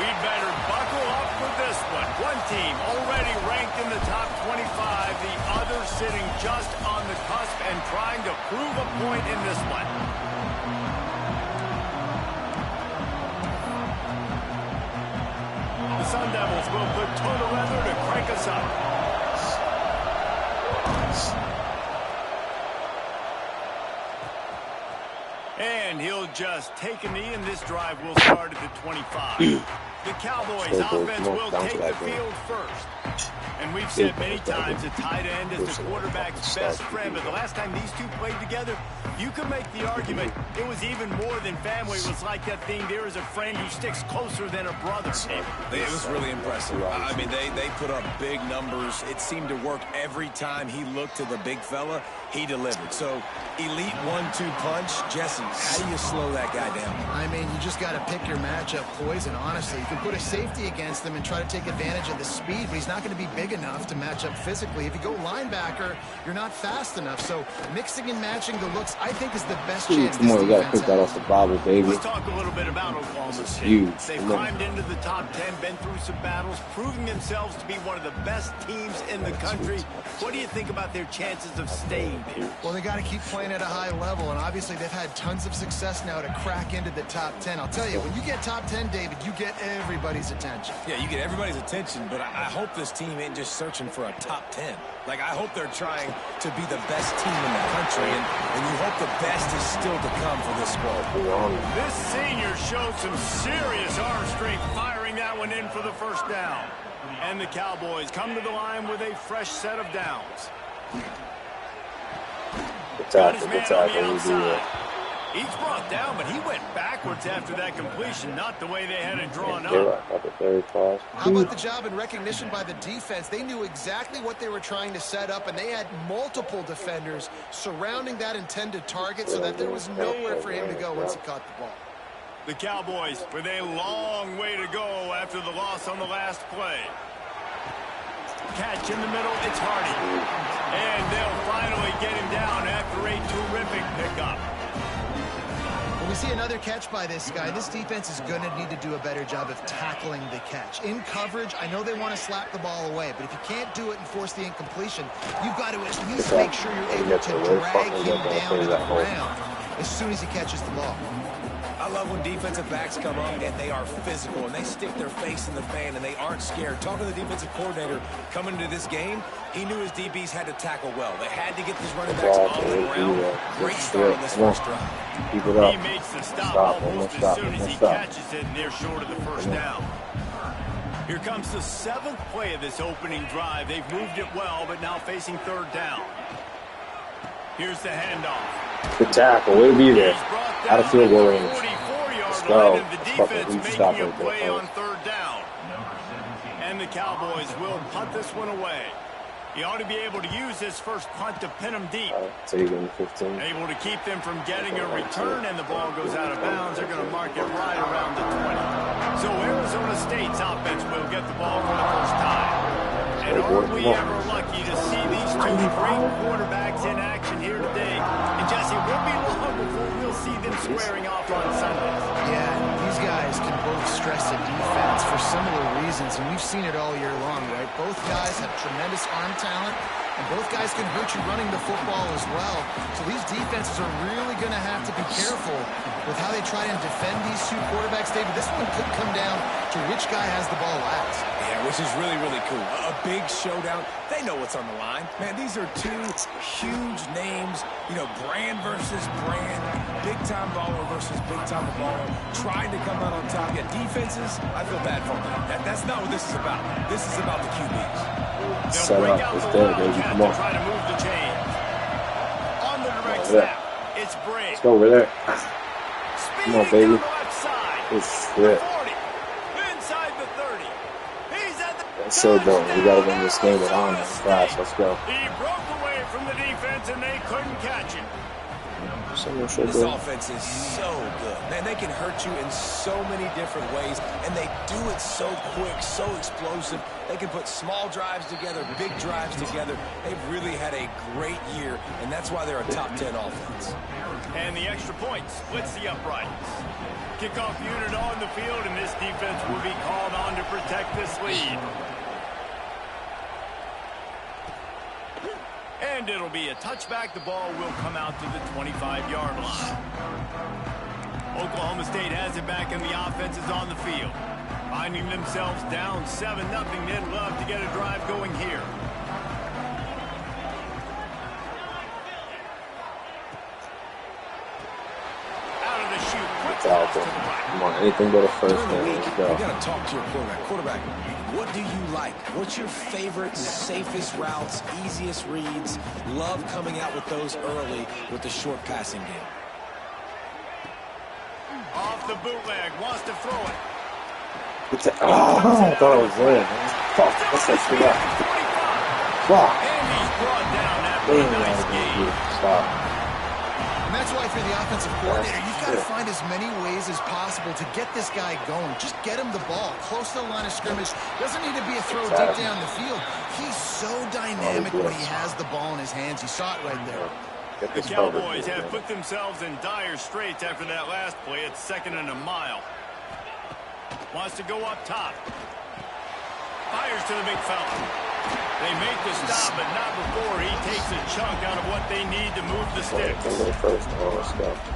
we'd better buckle up for this one. One team already ranked in the top 25, the other sitting just on the cusp and trying to prove a point in this one. The Sun Devils will put total leather to crank us up. And he'll just take a knee, and this drive will start at the 25. The Cowboys offense will take the field first. And we've said many times a tight end is the quarterback's best friend, but the last time these two played together, you could make the argument it was even more than family. It was like that thing, there is a friend who sticks closer than a brother. It was really impressive. I mean, they put up big numbers. It seemed to work every time he looked to the big fella. He delivered. So, elite 1-2 punch. Jesse, how do you slow that guy down? I mean, you just got to pick your matchup poison, honestly. You can put a safety against him and try to take advantage of the speed, but he's not going to be big enough to match up physically. If you go linebacker, you're not fast enough. So, mixing and matching the looks, I think, is the best chance. Come on, you got to pick that off the Bible, baby. Let's talk a little bit about Oklahoma's team. They've climbed into the top 10, been through some battles, proving themselves to be one of the best teams in the country. What do you think about their chances of staying there? Well, they got to keep playing at a high level, and obviously they've had tons of success now to crack into the top 10. I'll tell you, when you get top 10, David, you get everybody's attention. Yeah, you get everybody's attention, but I hope this team ain't just searching for a top 10. Like, I hope they're trying to be the best team in the country, and you hope the best is still to come for this squad. This senior showed some serious arm strength, firing that one in for the first down. And the Cowboys come to the line with a fresh set of downs. Got his man on the outside. He's brought down, but he went backwards after that completion, not the way they had it drawn up. How about the job and recognition by the defense? They knew exactly what they were trying to set up, and they had multiple defenders surrounding that intended target so that there was nowhere for him to go once he caught the ball. The Cowboys with a long way to go after the loss on the last play. Catch in the middle, it's Hardy. And they'll finally get him down after a terrific pickup. When we see another catch by this guy, this defense is going to need to do a better job of tackling the catch. In coverage, I know they want to slap the ball away, but if you can't do it and force the incompletion, you've got to at least make sure you're able to drag him down to the ground as soon as he catches the ball. I love when defensive backs come up and they are physical and they stick their face in the fan and they aren't scared. Talking to the defensive coordinator coming into this game, he knew his DBs had to tackle well. They had to get these running backs off the ground. Great start on this first drive. He makes the stop almost as soon as he catches it, and they're short of the first down. Here comes the 7th play of this opening drive. They've moved it well, but now facing third down. Here's the handoff. Good tackle. Way to be there. Out of field goal range. Let's go. The defense making a play on third down. And the Cowboys will punt this one away. He ought to be able to use his first punt to pin them deep. Taking 15. Able to keep them from getting a return, and the ball goes out of bounds. They're going to mark it right around the 20. So Arizona State's offense will get the ball for the first time. And are we ever lucky to see these two great quarterbacks in action here today? And Jesse, it won't be long before we'll see them squaring off on Sundays. Yeah, these guys can both stress a defense for similar reasons, and we've seen it all year long, right? Both guys have tremendous arm talent, and both guys can hurt you running the football as well. So these defenses are really going to have to be careful with how they try and defend these two quarterbacks. David, this one could come down to which guy has the ball last. Yeah, which is really, really cool. A big showdown. They know what's on the line. Man, these are two huge names. You know, brand versus brand. Big-time baller versus big-time baller. Trying to come out on top. Yeah, defenses, I feel bad for them. That's not what this is about. This is about the QBs. Set up. It's dead, baby. Come on. Try to move the chain. On the direct snap, it's Bray. Let's go over there. Come on, baby. It's good. Inside the 30. He's at the That's so dope. We gotta win this game with honor. Fast. Let's go. He broke away from the defense and they couldn't catch him. This offense is so good. Man, they can hurt you in so many different ways, and they do it so quick, so explosive. They can put small drives together, big drives together. They've really had a great year, and that's why they're a top 10 offense. And the extra point splits the uprights. Kickoff unit on the field, and this defense will be called protect this lead. And it'll be a touchback. The ball will come out to the 25-yard line. Oklahoma State has it back, and the offense is on the field. Finding themselves down 7-0, they'd love to get a drive going here. Out of the chute. Come on, anything but a first down. You got to talk to your quarterback. Quarterback, what do you like? What's your favorite, safest routes, easiest reads? Love coming out with those early with the short passing game. Off the bootleg, wants to throw it. I thought I was there. Fuck, what's that shit up? Fuck. And he's brought down after a nice game. Stop. And that's why for the offensive coordinator, you've got to find as many ways as possible to get this guy going. Just get him the ball close to the line of scrimmage. Doesn't need to be a throw deep down the field. He's so dynamic when he has the ball in his hands. You saw it right there. The Cowboys have put themselves in dire straits after that last play. It's 2nd and a mile. Wants to go up top. Fires to the big fella. They make the stop, but not before he takes a chunk out of what they need to move the sticks.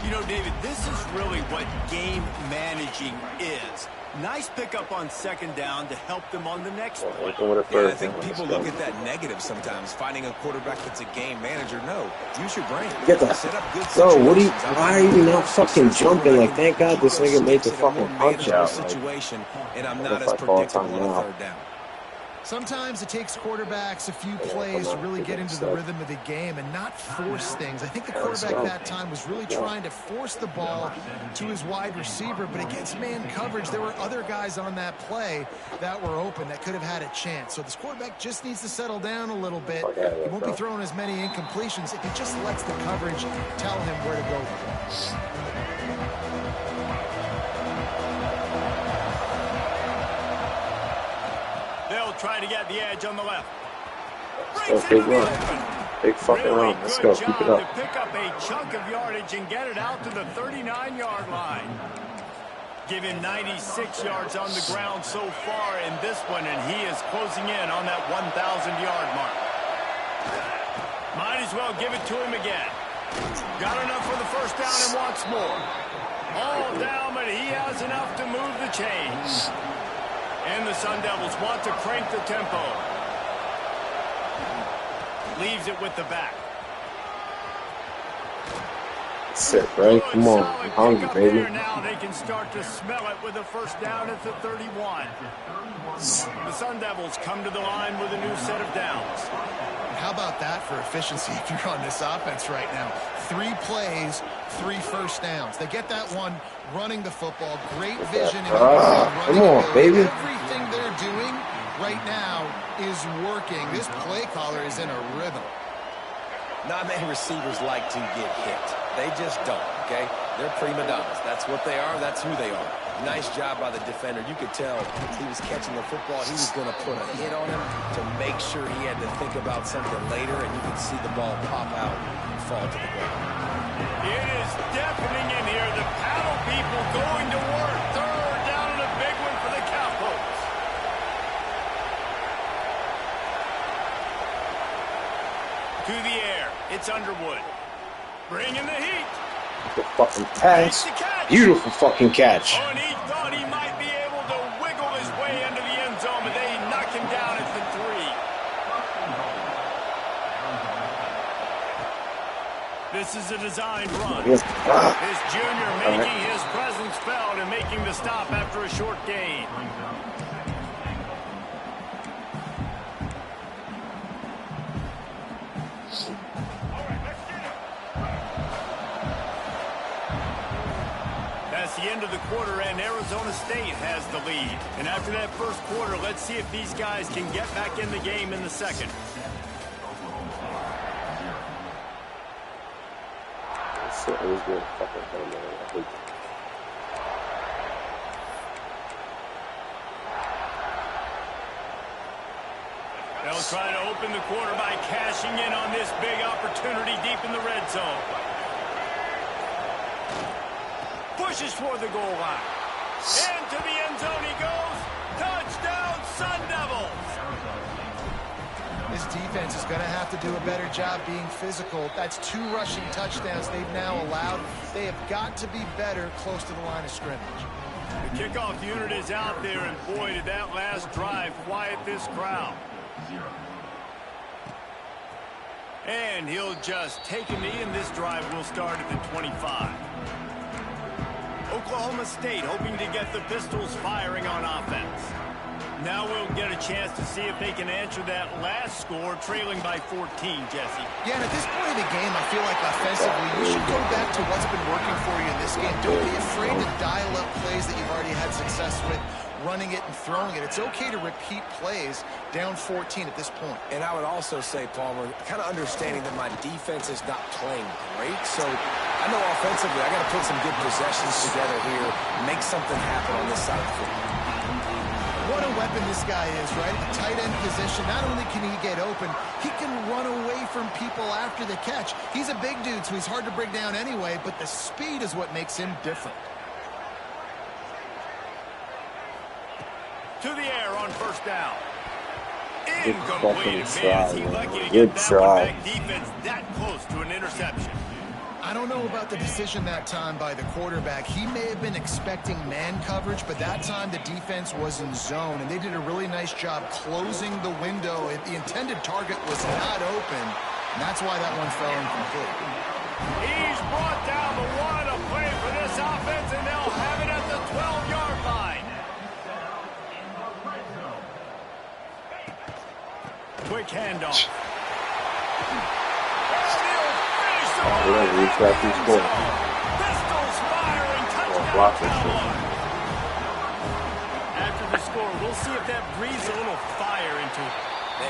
You know, David, this is really what game managing is. Nice pickup on 2nd down to help them on the next play. Yeah, I think people look at that negative sometimes. Finding a quarterback that's a game manager. No, use your brain. Get the set up good bro, situations. why are you not fucking jumping? Like, thank God this nigga made the fucking punch out. Situation, and I'm not If as I call predictable time on now. 3rd down. Sometimes it takes quarterbacks a few plays to really get into the rhythm of the game and not force things. I think the quarterback that time was really trying to force the ball to his wide receiver, but against man coverage, there were other guys on that play that were open that could have had a chance. So this quarterback just needs to settle down a little bit. He won't be throwing as many incompletions if he just lets the coverage tell him where to go. Try to get the edge on the left. Big run. Big fucking really run. Let's go. Keep it up. To pick up a chunk of yardage and get it out to the 39-yard line. Give him 96 yards on the ground so far in this one, and he is closing in on that 1,000-yard mark. Might as well give it to him again. Got enough for the first down and wants more. All down, but he has enough to move the chains. And the Sun Devils want to crank the tempo. Leaves it with the back. Sit, right? Come on. I'm hungry, baby. Now they can start to smell it with a first down at the 31. The Sun Devils come to the line with a new set of downs. How about that for efficiency if you're on this offense right now? 3 plays, 3 first downs. They get that one running the football. Great vision. Come on, baby. Everything they're doing right now is working. This play caller is in a rhythm. Not many receivers like to get hit. They just don't, okay? They're prima donnas. That's what they are. That's who they are. Nice job by the defender. You could tell he was catching the football. He was going to put a hit on him to make sure he had to think about something later, and you could see the ball pop out and fall to the ground. It is deafening in here. The paddle people going to work. 3rd down and a big one for the Cowboys. To the air. It's Underwood. Bringing the heat. The fucking pass. Beautiful fucking catch. Oh, and he thought he might be able to wiggle his way into the end zone, but they knock him down at the 3. This is a designed run. His junior making his presence felt and making the stop after a short gain. That's the end of the quarter, and Arizona State has the lead. And after that first quarter, let's see if these guys can get back in the game in the second. They'll try to open the quarter by cashing in on this big opportunity deep in the red zone. Pushes for the goal line. Into the end zone he goes. Touchdown, Sun Devils. This defense is going to have to do a better job being physical. That's 2 rushing touchdowns they've now allowed. They have got to be better close to the line of scrimmage. The kickoff unit is out there, and boy, did that last drive quiet this crowd. And he'll just take a knee, and this drive will start at the 25. Oklahoma State hoping to get the Pistols firing on offense. Now we'll get a chance to see if they can answer that last score, trailing by 14, Jesse. Yeah, and at this point of the game, I feel like offensively, you should go back to what's been working for you in this game. Don't be afraid to dial up plays that you've already had success with, running it and throwing it. It's okay to repeat plays down 14 at this point. And I would also say, Palmer, kind of understanding that my defense is not playing great. So I know offensively I got to put some good possessions together here, make something happen on this side of the football. What a weapon this guy is, right? At the tight end position, not only can he get open, he can run away from people after the catch. He's a big dude, so he's hard to bring down anyway, but the speed is what makes him different. To the air on first down. Incomplete. Try, He's lucky to good get that try. one back. Defense that close to an interception. I don't know about the decision that time by the quarterback. He may have been expecting man coverage, but that time the defense was in zone, and they did a really nice job closing the window. The intended target was not open, and that's why that one fell incomplete. He's brought down the one, a play for this offense, and they'll have it at the 12-yard line. Quick handoff. Pistols firing, touchdown. After the score, we'll see if that breathes a little fire into it.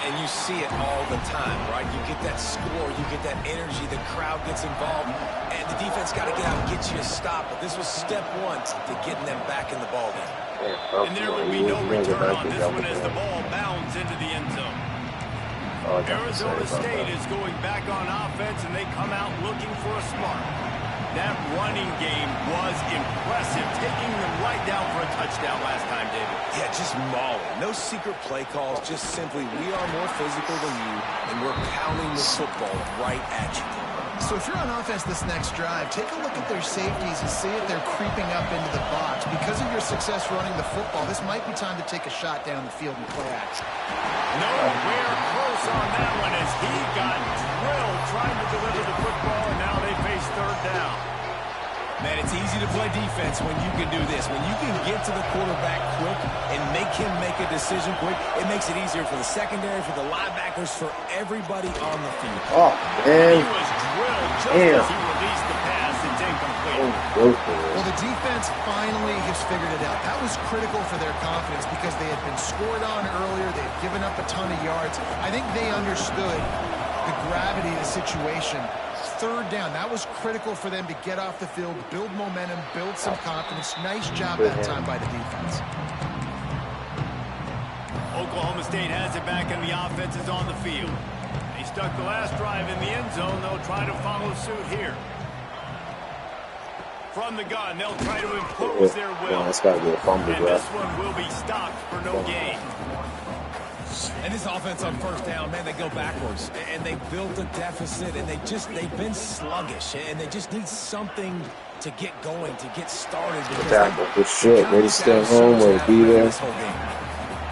And you see it all the time, right? You get that score, you get that energy, the crowd gets involved, and the defense got to get out and get you a stop. But this was step 1 to getting them back in the ball game. And there will be no return on this one as the ball bounds into the end zone. Arizona State is going back on offense, and they come out looking for a spark. That running game was impressive, taking them right down for a touchdown last time, David. Yeah, just mauling. No secret play calls, just simply we are more physical than you, and we're pounding the football right at you. So if you're on offense this next drive, take a look at their safeties and see if they're creeping up into the box. Because of your success running the football, this might be time to take a shot down the field and play action. Nowhere close on that one as he got drilled trying to deliver the football, and now they face third down. Man, it's easy to play defense when you can do this. When you can get to the quarterback quick and make him make a decision quick, it makes it easier for the secondary, for the linebackers, for everybody on the field. Oh, man. He was drilled just as he released the pass. It's incomplete. Well, the defense finally has figured it out. That was critical for their confidence because they had been scored on earlier. They had given up a ton of yards. I think they understood the gravity of the situation. Third down, that was critical for them to get off the field, build momentum, build some confidence. Nice job that time by the defense. Oklahoma State has it back, and the offense is on the field. They stuck the last drive in the end zone. They'll try to follow suit here. From the gun, they'll try to impose their will. That's got to be a fumble, and this one will be stopped for no gain. And this offense on first down, man, they go backwards. And they built a deficit, and they've been sluggish. And they just need something to get going, to get started. Tackle for shit. Ready to stay home or be there.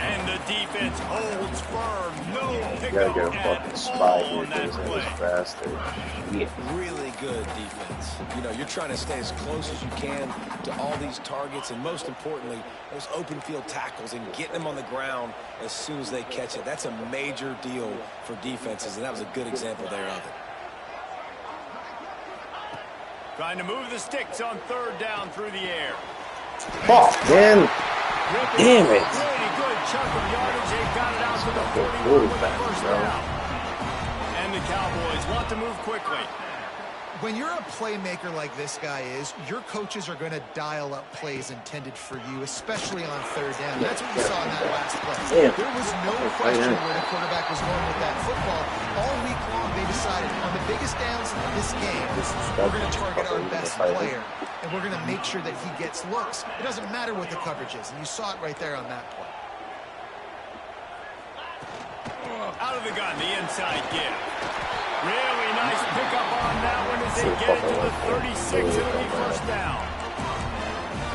And the defense holds firm. No Gotta pickup get a fucking spy here because it was faster. Yeah. Really good defense. You know, you're trying to stay as close as you can to all these targets, and most importantly, those open field tackles and getting them on the ground as soon as they catch it. That's a major deal for defenses, and that was a good example there of it. Trying to move the sticks on third down through the air. Oh, man. Damn it. Really good chunk of yardage. They got it out to the 41 with the first down. And the Cowboys want to move quickly. When you're a playmaker like this guy is, your coaches are going to dial up plays intended for you, especially on third down. That's what we saw in that last play. There was no question where the quarterback was going with that football. All week long, they decided on the biggest downs of this game, we're going to target our best player, and we're going to make sure that he gets looks. It doesn't matter what the coverage is, and you saw it right there on that play. Out of the gun, the inside give. Really nice pickup on that one as they get it to the 36. It'll be first down.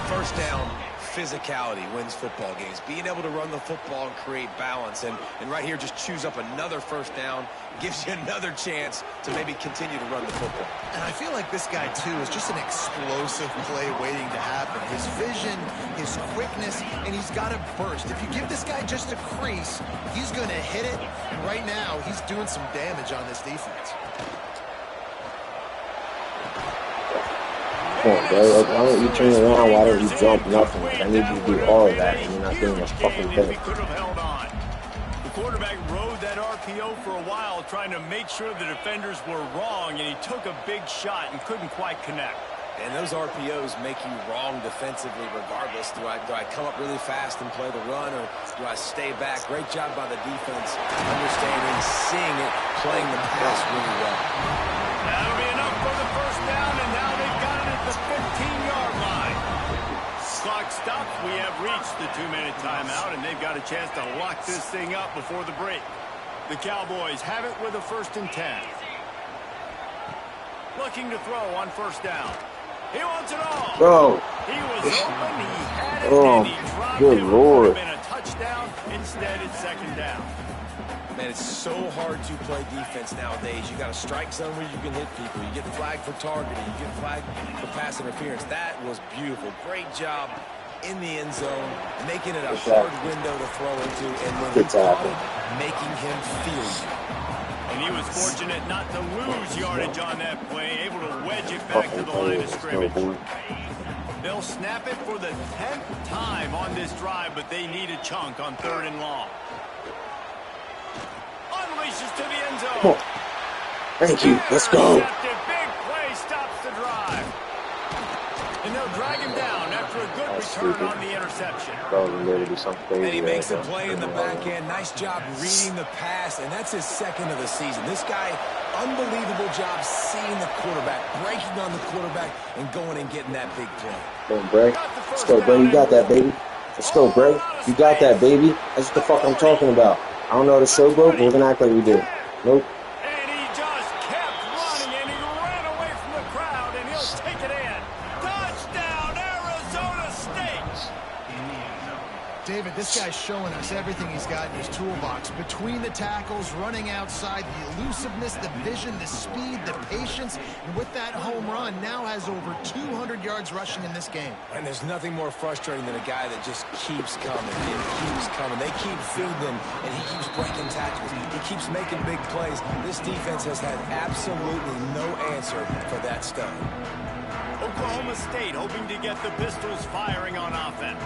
First down, physicality wins football games. Being able to run the football and create balance. And right here, just choose up another first down. Gives you another chance to maybe continue to run the football. And I feel like this guy, too, is just an explosive play waiting to happen. His vision, his quickness, and he's got a burst. If you give this guy just a crease, he's going to hit it. And right now, he's doing some damage on this defense. Come on, bro. Like, why don't you turn around? Why don't you jump? Nothing. Like, I need you to do all of that, and you're not doing a fucking thing. The quarterback rode that RPO for a while, trying to make sure the defenders were wrong, and he took a big shot and couldn't quite connect. And those RPOs make you wrong defensively regardless. Do I come up really fast and play the run, or do I stay back? Great job by the defense, understanding, seeing it, playing the pass really well. That'll be enough for the first down, and now they've got it at the 15-yard line. Clock stops. We have reached the 2-minute timeout, and they've got a chance to lock this thing up before the break. The Cowboys have it with a 1st and 10. Looking to throw on first down. He wants it all. Bro. He was open. He had it, Oh, and he dropped good it. Lord. It would have been a touchdown. Instead, it's 2nd down. Man, it's so hard to play defense nowadays. You got a strike zone where you can hit people. You get flagged for targeting. You get flagged for pass interference. That was beautiful. Great job in the end zone, making it a hard window to throw into, and when he caught it, making him feel it. And he was fortunate not to lose yardage on that play, able to wedge it back to the line of scrimmage. They'll snap it for the 10th time on this drive, but they need a chunk on 3rd and long. Unleashes to the end zone. Oh, thank you. Let's go. Big play stops the drive. And they'll drag him down after a good return on the interception. And he makes a play in the back end. Nice job reading the pass, and that's his 2nd of the season. This guy, unbelievable job seeing the quarterback, breaking on the quarterback, and going and getting that big play. Come on, Bray. Let's go, Bray. You got that, baby. Let's go, Bray. You got that, baby. That's what the fuck I'm talking about. I don't know how to showboat, but we're going to act like we do. Nope. And he just kept running, and he ran away from the crowd, and he'll take it in. Touchdown, Arizona State! David, this guy's showing us everything he's got in his toolbox. Between the tackles, running outside, the elusiveness, the vision, the speed, the patience. And with that home run, now has over 200 yards rushing in this game. And there's nothing more frustrating than a guy that just keeps coming and keeps coming. They keep feeding him, and he keeps breaking tackles. He keeps making big plays. This defense has had absolutely no answer for that stud. Oklahoma State hoping to get the Pistols firing on offense.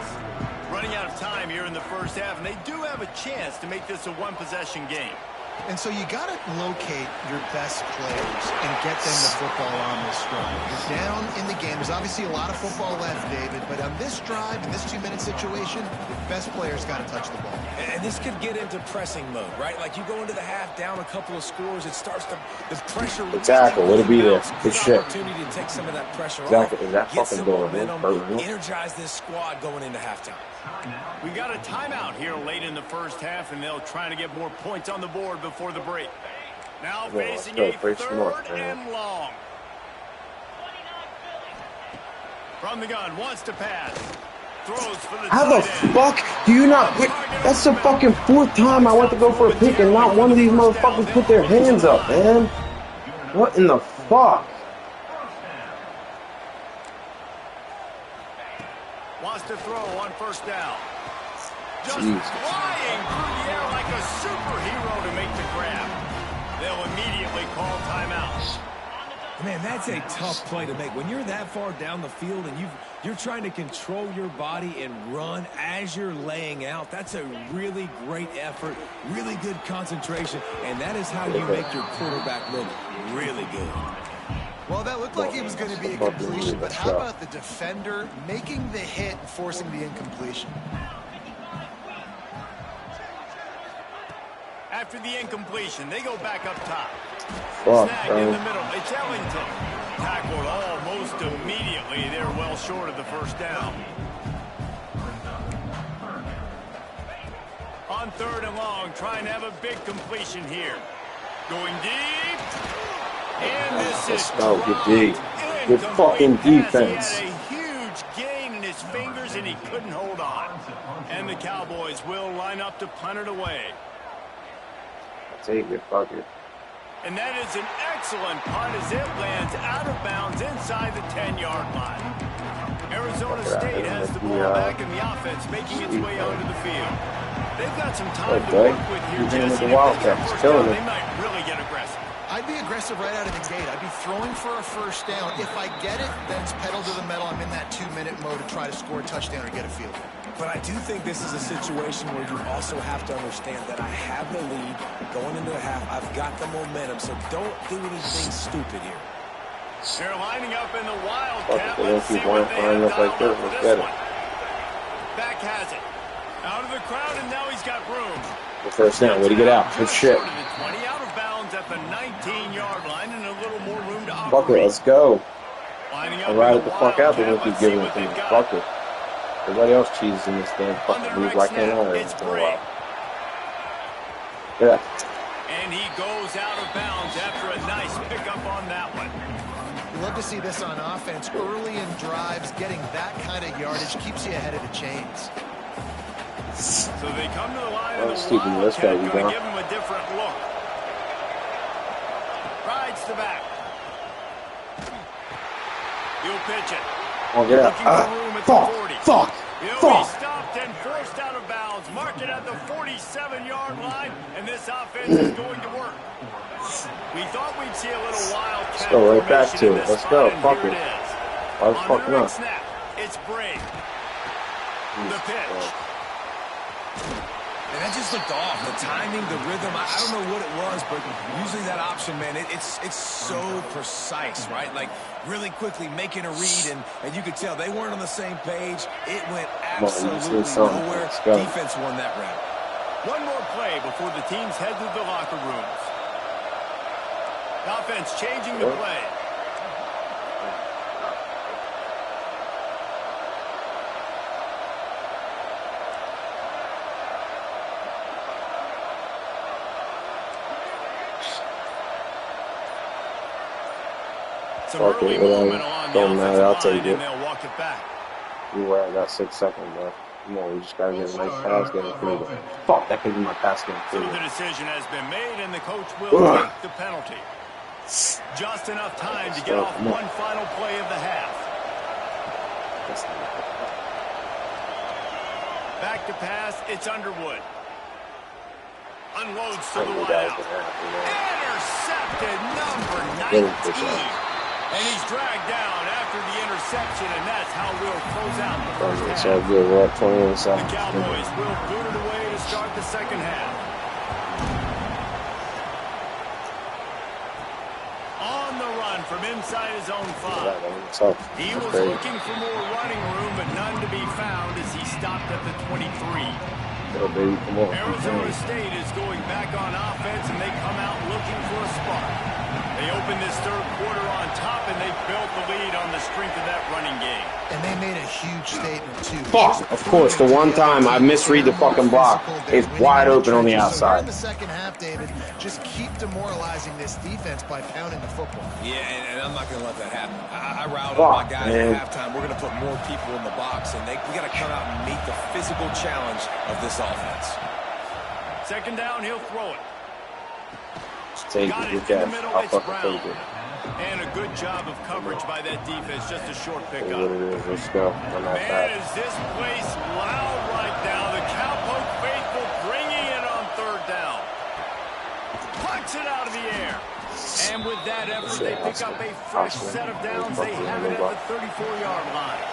Running out of time here in the first half, and they do have a chance to make this a one-possession game. And so you got to locate your best players and get them the football on this drive. You're down in the game. There's obviously a lot of football left, David, but on this drive, in this 2-minute situation, your best players got to touch the ball. And this could get into pressing mode, right? Like you go into the half down a couple of scores, it starts to, the pressure. Exactly. Let it be there. Good shit. Opportunity to take some of that pressure exactly. off. Is that get fucking some going momentum, energize this squad going into halftime. We got a timeout here late in the first half, and they'll try to get more points on the board before the break. Now facing a 3rd and long. From the gun, wants to pass. Throws for the How the fuck do you not pick? That's the fucking 4th time I went to go for a pick, and not one of these motherfuckers put their hands up, man. What in the fuck? Wants to throw on 1st down. Just flying through the air like a superhero to make the grab. They'll immediately call timeout. Man, that's a tough play to make. When you're that far down the field and you're trying to control your body and run as you're laying out, that's a really great effort, really good concentration, and that is how you make your quarterback look really good. Well, that looked like it was going to be a completion, but how about the defender making the hit and forcing the incompletion? After the incompletion, they go back up top. Fuck, Snagged in the middle. It's Ellington. Tackled almost immediately. They're well short of the 1st down. On 3rd and long, trying to have a big completion here. Going deep. And this is dropped. Good D. Good fucking defense. He had a huge gain in his fingers, and he couldn't hold on. And the Cowboys will line up to punt it away. Take it, fuck it. And that is an excellent punt as it lands out of bounds inside the 10-yard line. Arizona State has the ball back in the offense, making its way onto the field. They've got some time to work with here, Jesse. They might really get aggressive. I'd be aggressive right out of the gate. I'd be throwing for a first down. If I get it, then it's pedal to the metal. I'm in that 2-minute mode to try to score a touchdown or get a field goal. But I do think this is a situation where you also have to understand that I have the lead going into the half. I've got the momentum, so don't do anything stupid here. They're lining up in the Wildcat. Let's see what they have dialed up for this one. Back has it. Out of the crowd, and now he's got room. The first down. Way to get out. Good shit. 20 out of bounds at the 19-yard line, and a little more room to operate. Fuck it. Let's go. I'll ride it the fuck out. They're going to keep giving it to me. Fuck it. Everybody else cheeses in this damn fucking move like they know every single while. Yeah. And he goes out of bounds after a nice pickup on that one. You love to see this on offense. Early in drives, getting that kind of yardage keeps you ahead of the chains. So they come to the line of the Wildcat, going to give him a different look. Rides to back. He'll pitch it. Oh, get out. Fuck. He'll be stopped and forced out of bounds. Mark it at the 47-yard line, and this offense is going to work. We thought we'd see a little Wildcat. Let's go right back to it. Let's go. Fuck it. I was fucking up. Snap. It's Brady. The pitch. And that just looked off. The timing, the rhythm, I don't know what it was, but usually that option, man, it's so precise, right? Like, really quickly making a read, and you could tell they weren't on the same page. It went absolutely nowhere. Defense won that round. One more play before the teams head to the locker rooms. The offense changing the play. Some early movement along the offensive line, and they'll walk it back. You were at that 6 seconds, bro. Come on, we just gotta get a nice pass game through. Fuck, that could be my pass game through. So the decision has been made, and the coach will take the penalty. Just enough time to get off one final play of the half. Back to pass, it's Underwood. Unloads to the wideout. Intercepted, number 19. And he's dragged down after the interception, and that's how we'll close out the first half. So good. We're up 21 seconds. The Cowboys will boot it away to start the second half. On the run from inside his own 5. He was looking for more running room, but none to be found as he stopped at the 23. Arizona State is going back on offense, and they come out looking for a spark. They opened this third quarter on top, and they built the lead on the strength of that running game. And they made a huge statement, too. Fuck! Of course, the one time I misread the fucking block, it's wide open on the outside. So in the second half, David, just keep demoralizing this defense by pounding the football. Yeah, and I'm not going to let that happen. I riled up my guys at halftime. We're going to put more people in the box, and we got to come out and meet the physical challenge of this offense. Second down, he'll throw it. Take it, good catch. I'll fucking take it. And a good job of coverage by that defense. Just a short pickup. What it is. Let's go. Man, is this place loud right now. The Cowpoke faithful bringing it on third down. Plucks it out of the air. And with that effort, they pick up a fresh set of downs. They have it at the 34-yard line.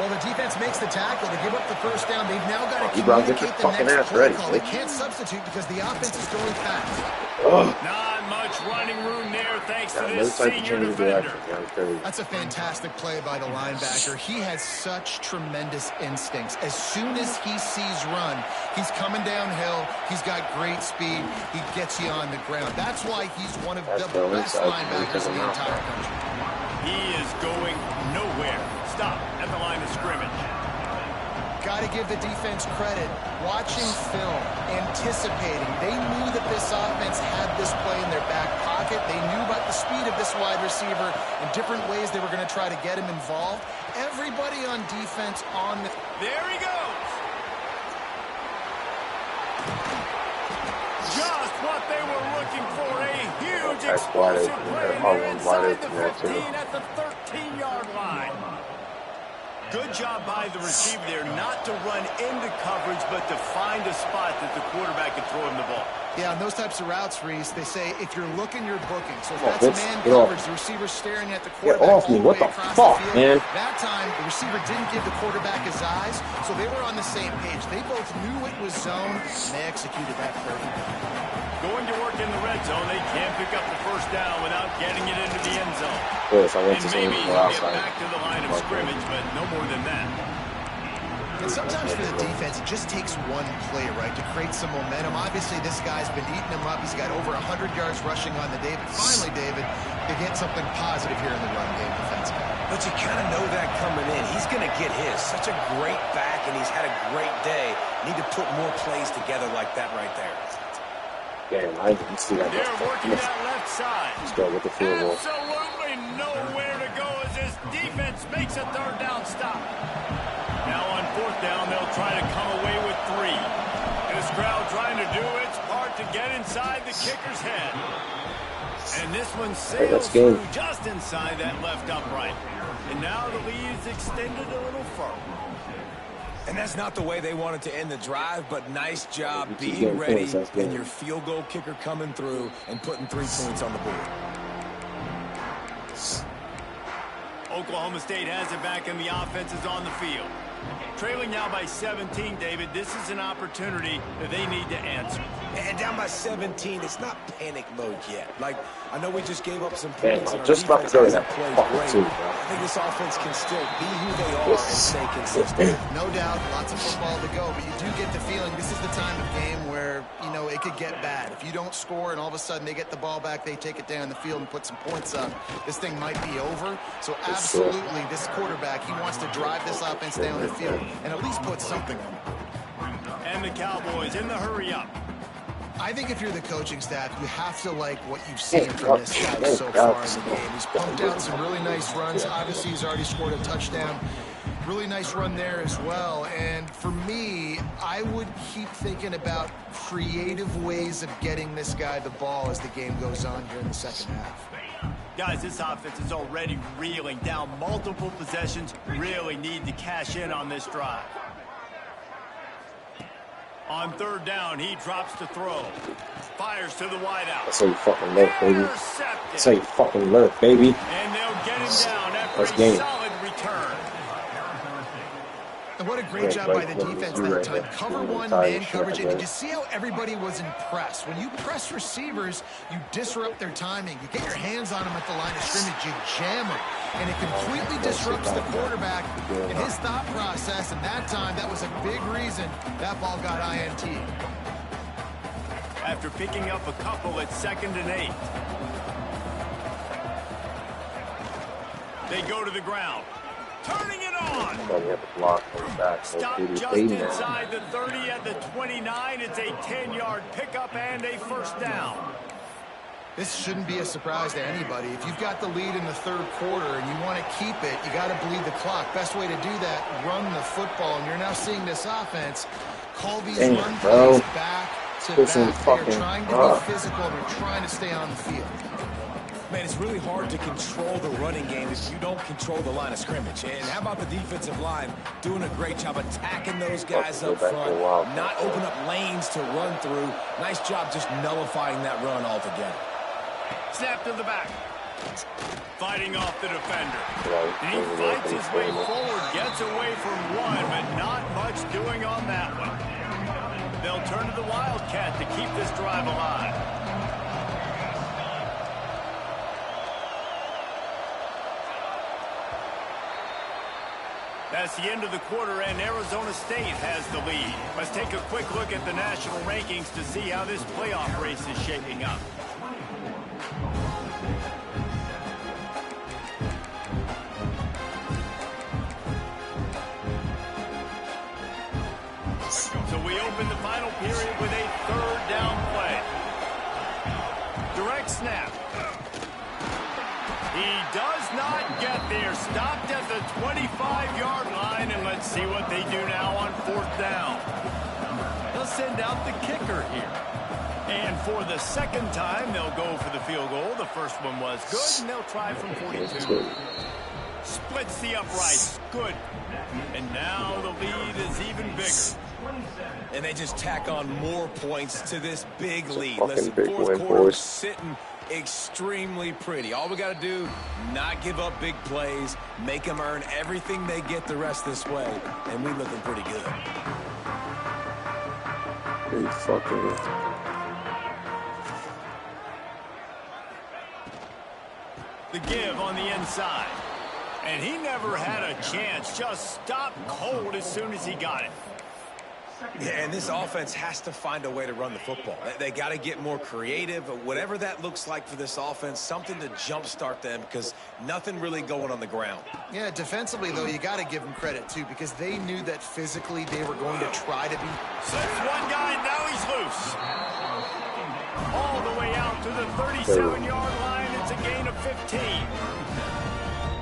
Well, the defense makes the tackle. They give up the first down. They've now got to communicate the next play call. They can't substitute because the offense is going fast. Not much running room there thanks to this senior defender. That's a fantastic play by the linebacker. He has such tremendous instincts. As soon as he sees run, he's coming downhill. He's got great speed. He gets you on the ground. That's why he's one of the best linebackers in the entire country. He is going nowhere. Stop at the line of scrimmage. got to give the defense credit. Watching film, anticipating. They knew that this offense had this play in their back pocket. They knew about the speed of this wide receiver and different ways they were going to try to get him involved. Everybody on defense on the... There he goes. Just what they were looking for. A huge explosive play there inside the 15 at the 13-yard line. Good job by the receiver there not to run into coverage, but to find a spot that the quarterback could throw him the ball. Yeah, on those types of routes, Reese, they say if you're looking, you're booking. So if that's man coverage, the receiver's staring at the quarterback all the way across the field. Man. That time, the receiver didn't give the quarterback his eyes, so they were on the same page. They both knew it was zone, and they executed that perfectly. Going to work in the red zone, they can't pick up the first down without getting it into the end zone. Yes, and maybe he'll get back to the line of scrimmage, but no more than that. And sometimes for the defense, it just takes one play, right, to create some momentum. Obviously, this guy's been eating him up. He's got over 100 yards rushing on the day. But finally, David, they get something positive here in the run game defensively. But you kind of know that coming in. He's going to get his. Such a great back, and he's had a great day. Need to put more plays together like that right there. Damn, I didn't see that. They're working that left side. Let's go with the field goal. Absolutely nowhere to go as this defense makes a third down stop. Now on fourth down, they'll try to come away with 3. This crowd trying to do its part to get inside the kicker's head. And this one sails through just inside that left upright. And now the lead is extended a little further. And that's not the way they wanted to end the drive, but nice job being ready and your field goal kicker coming through and putting 3 points on the board. Oklahoma State has it back and the offense is on the field. Trailing now by 17, David. This is an opportunity that they need to answer. And down by 17, it's not panic mode yet. Like, I know we just gave up some points. Man, just about to go to that fucking too, bro. I think this offense can still be who they are and stay consistent. No doubt, lots of football to go, but you do get the feeling this is the time of game where, you know, it could get bad. If you don't score and all of a sudden they get the ball back, they take it down the field and put some points up, this thing might be over. So absolutely, this quarterback, he wants to drive this offense down the field and at least put something on it. And the Cowboys in the hurry up. I think if you're the coaching staff, you have to like what you've seen from this guy so far in the game. He's pumped out some really nice runs. Obviously, he's already scored a touchdown. Really nice run there as well. And for me, I would keep thinking about creative ways of getting this guy the ball as the game goes on here in the second half. Guys, this offense is already reeling down multiple possessions. Really need to cash in on this drive. On third down, he drops to throw. Fires to the wideout. That's how you fucking lurk, baby. That's how you fucking lurk, baby. And they'll get him down after a solid return. And what a great job by the defense that time. Cover one, man coverage. And did you see how everybody was impressed? When you press receivers, you disrupt their timing. You get your hands on them at the line of scrimmage. You jam them. And it completely disrupts the quarterback and his thought process. And that time, that was a big reason that ball got INT. After picking up a couple at 2nd and 8. They go to the ground. Turning it on. Stop just inside the 30 at the 29. It's a 10-yard pickup and a first down. This shouldn't be a surprise to anybody. If you've got the lead in the third quarter and you want to keep it, you got to bleed the clock. Best way to do that, run the football. And you're now seeing this offense call these run plays back to back. They're trying to be physical and they're trying to stay on the field. Man, it's really hard to control the running game if you don't control the line of scrimmage. And how about the defensive line doing a great job attacking those guys up front, not open up lanes to run through. Nice job just nullifying that run altogether. Snap to the back. Fighting off the defender. And he fights his way forward, gets away from one, but not much doing on that one. They'll turn to the Wildcat to keep this drive alive. That's the end of the quarter, and Arizona State has the lead. Let's take a quick look at the national rankings to see how this playoff race is shaping up. open the final period with a third down play. Direct snap. He does not get there. Stopped at the 25-yard line, and let's see what they do now on fourth down. They'll send out the kicker here. And for the second time, they'll go for the field goal. The first one was good, and they'll try from 42. Splits the uprights. Good. And now the lead is even bigger. And they just tack on more points to this big lead. Listen, Fourth quarter sitting extremely pretty. All we got to do, not give up big plays, make them earn everything they get the rest this way, and we're looking pretty good. Pretty fucking. The give on the inside. And he never had a chance. Just stopped cold as soon as he got it. Yeah, and this offense has to find a way to run the football. They got to get more creative, whatever that looks like for this offense, something to jumpstart them because nothing really going on the ground. Yeah, defensively, though, you got to give them credit, too, because they knew that physically they were going to try to be. Slips one guy, now he's loose. All the way out to the 37-yard line. It's a gain of 15.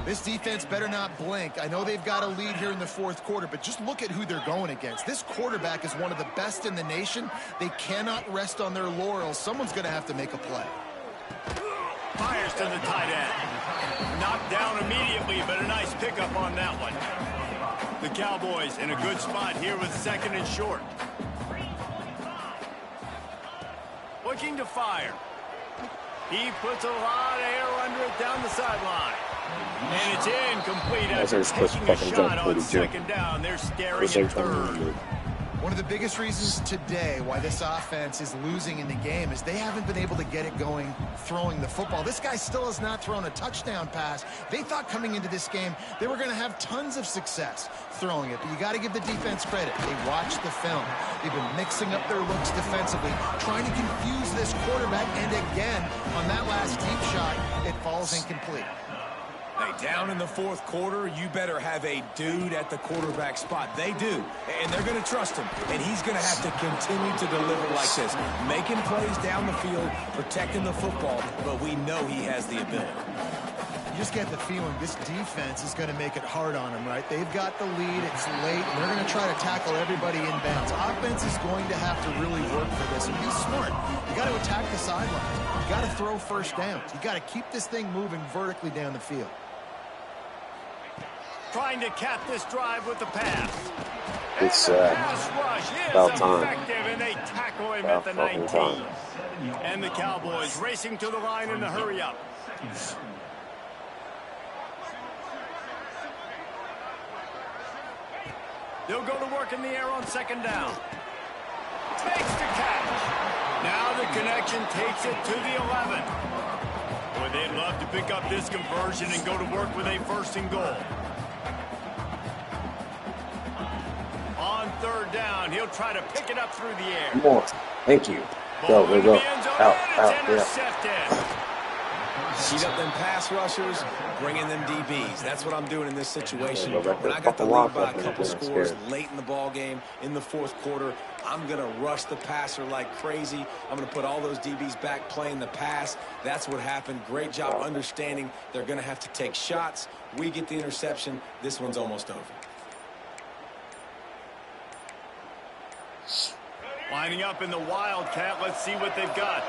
This defense better not blink. I know they've got a lead here in the fourth quarter, but just look at who they're going against. This quarterback is one of the best in the nation. They cannot rest on their laurels. Someone's going to have to make a play. Fires to the tight end. Knocked down immediately, but a nice pickup on that one. The Cowboys in a good spot here with second and short. Looking to fire. He puts a lot of air under it down the sideline. And it's incomplete after taking a shot on second down. They're staring at third. One of the biggest reasons today why this offense is losing in the game is they haven't been able to get it going throwing the football. This guy still has not thrown a touchdown pass. They thought coming into this game they were going to have tons of success throwing it, but you got to give the defense credit. They watched the film. They've been mixing up their looks defensively, trying to confuse this quarterback, and again, on that last deep shot, it falls incomplete. Hey, down in the fourth quarter, you better have a dude at the quarterback spot. They do, and they're going to trust him. And he's going to have to continue to deliver like this, making plays down the field, protecting the football, but we know he has the ability. You just get the feeling this defense is going to make it hard on him, right? They've got the lead, it's late, and they're going to try to tackle everybody in bounds. Offense is going to have to really work for this, and be smart. You got to attack the sidelines. You got to throw first downs. You got to keep this thing moving vertically down the field. Trying to cap this drive with the pass. It's pass rush is about time. Effective, and they tackle him at the 19. Time. And the Cowboys racing to the line in the hurry-up. They'll go to work in the air on second down. Makes the catch. Now the connection takes it to the 11. Boy, they'd love to pick up this conversion and go to work with a first and goal. On third down, he'll try to pick it up through the air. Come on. Thank you. Go, go, go. Out, Yeah. Heat up them pass rushers, bringing them DBs. That's what I'm doing in this situation. Yeah, when I got the lead by a couple scores late in the ball game, in the fourth quarter, I'm going to rush the passer like crazy. I'm going to put all those DBs back playing the pass. That's what happened. Great job understanding they're going to have to take shots. We get the interception. This one's almost over. Lining up in the Wildcat. Let's see what they've got.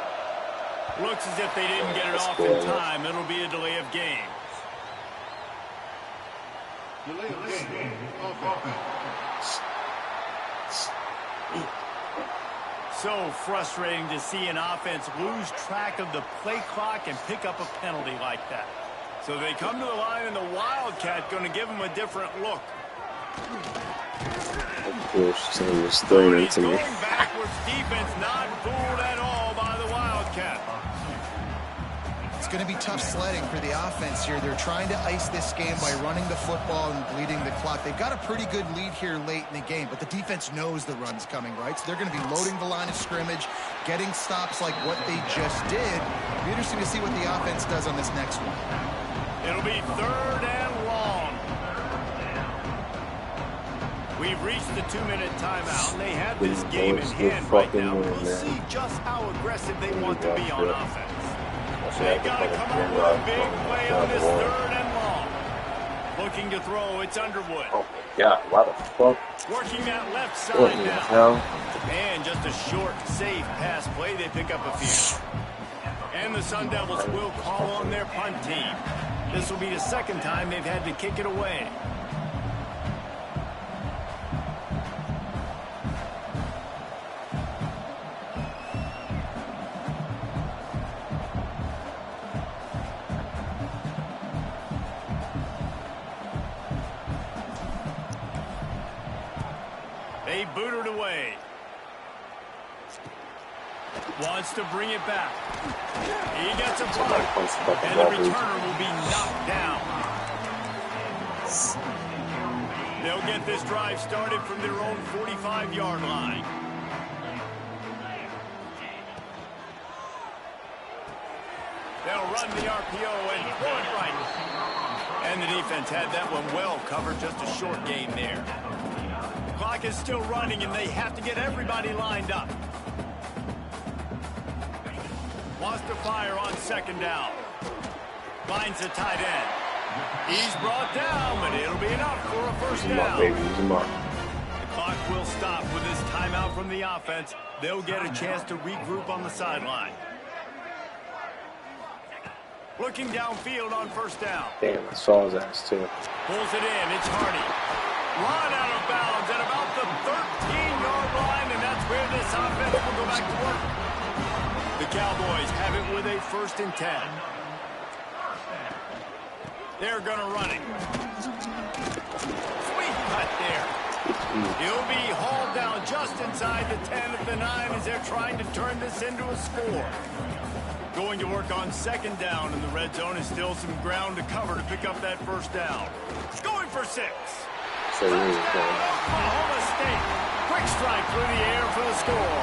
Looks as if they didn't get it off in time. It'll be a delay of game. So frustrating to see an offense lose track of the play clock and pick up a penalty like that. So they come to the line, and the Wildcat going to give them a different look. Of course, someone was throwing it to me. Going backwards, defense not fooled at all by the Wildcat. It's going to be tough sledding for the offense here. They're trying to ice this game by running the football and bleeding the clock. They've got a pretty good lead here late in the game, but the defense knows the run's coming, right? So they're going to be loading the line of scrimmage, getting stops like what they just did. It'll be interesting to see what the offense does on this next one. It'll be third and long. We've reached the 2-minute timeout, and they have this game in hand right now. We'll see just how aggressive they want to be on offense. They've got to come up with a big play on this 3rd and long. Looking to throw, it's Underwood. Oh my God, why the fuck? Working that left side What the now. hell? And just a short, safe pass play, they pick up a few. And the Sun Devils will call on their punt team. This will be the 2nd time they've had to kick it away. They boot it away. Wants to bring it back. He gets a block. And the returner will be knocked down. They'll get this drive started from their own 45-yard line. They'll run the RPO and throw it right. And the defense had that one well covered. Just a short gain there. Clock is still running, and they have to get everybody lined up. Wants to fire on 2nd down. Finds the tight end. He's brought down, but it'll be enough for a 1st down. The clock will stop with this timeout from the offense. They'll get a chance to regroup on the sideline. Looking downfield on 1st down. Damn, I saw his ass too. Pulls it in. It's Hardy. Run out of bounds at about the 13-yard line, and that's where this offense will go back to work. The Cowboys have it with a 1st and 10. They're going to run it. Sweet cut there. He'll be hauled down just inside the 10 of the 9 as they're trying to turn this into a score. Going to work on 2nd down, and the red zone is still some ground to cover to pick up that 1st down. Going for 6. Oklahoma State. Quick strike through the air for the score.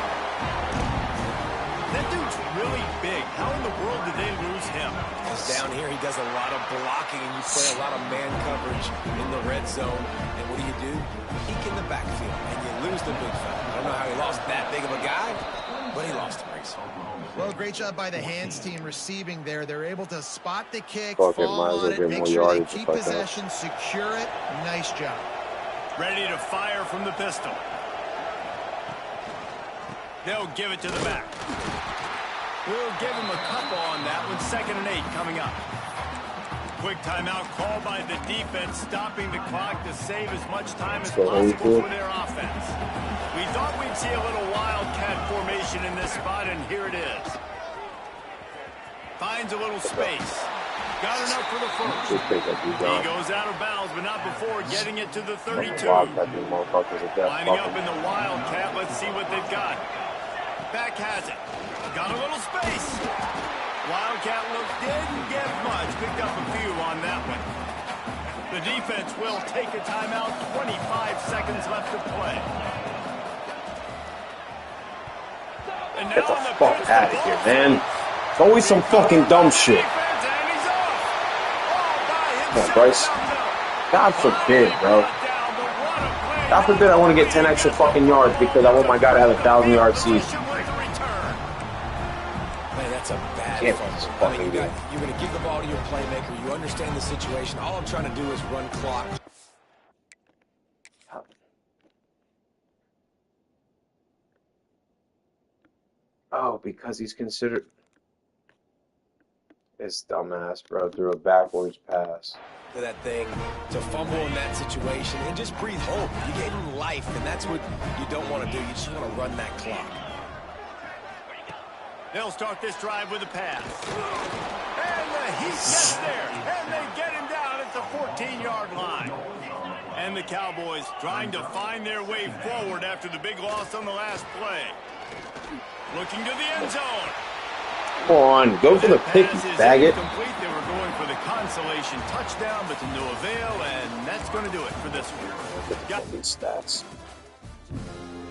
That dude's really big. How in the world did they lose him? Because down here, he does a lot of blocking, and you play a lot of man coverage in the red zone. And what do? Peek in the backfield, and you lose the big fella. I don't know how he lost that big of a guy, but he lost him, Reese. Well, great job by the hands team receiving there. They're able to spot the kick, Fall on it, make sure they keep like possession, secure it. Nice job. Ready to fire from the pistol. They'll give it to the back. We'll give him a couple on that one. 2nd and 8 coming up. Quick timeout called by the defense, stopping the clock to save as much time as possible for their offense. We thought we'd see a little wildcat formation in this spot, and here it is. Finds a little space. Got enough for the 1st. He goes out of bounds, but not before getting it to the 32. Lining up in the wildcat. Let's see what they've got. Back has it. Got a little space. Wildcat look didn't get much. Picked up a few on that one. The defense will take a timeout. 25 seconds left to play. And now Get the fuck out of here, man. It's always some fucking dumb shit. Come on, Bryce. God forbid, bro. God forbid I want to get 10 extra fucking yards because I want my guy to have a 1,000-yard season. Man, that's a bad fucking you're going to give the ball to your playmaker. You understand the situation. All I'm trying to do is run clock. Oh, because he's considered... This dumbass, bro, threw a backwards pass. To that thing, to fumble in that situation, and just breathe hope. You gave him life, and that's what you don't want to do. You just want to run that clock. They'll start this drive with a pass. And the Heat gets there, and they get him down at the 14-yard line. And the Cowboys trying to find their way forward after the big loss on the last play. Looking to the end zone. Come on, go for the pick, you faggot. Complete. They were going for the consolation touchdown, but to no avail, and that's going to do it for this one. Look at these stats.